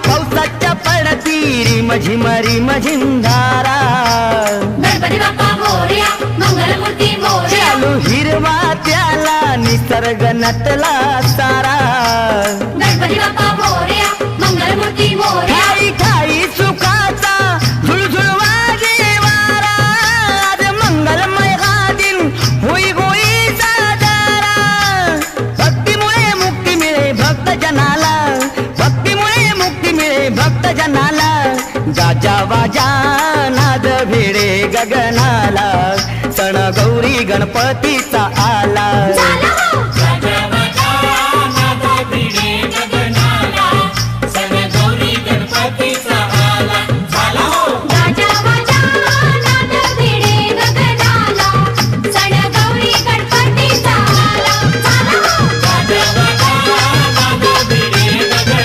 पावसाच्या पडती रिमझिम रिमझिमधारा गणपती बाप्पा मोरया मंगलमूर्ती मोरया चालू हिरवा त्याला निसर्ग नटला सारा गणपती बाप्पा मोरया मंगलमूर्ती मोरया ठाई ठाई सुखाचा झुळझुळ वाजे वारा आज मंगलमय हा दिन होई होई साजरा भक्तीमुळे मुक्ती मिळे भक्त जनाला भक्तीमुळे मुक्ती मिळे भक्त जनाला गाजा वाजा नाद भिडे गगनाला सण गौरी गणपती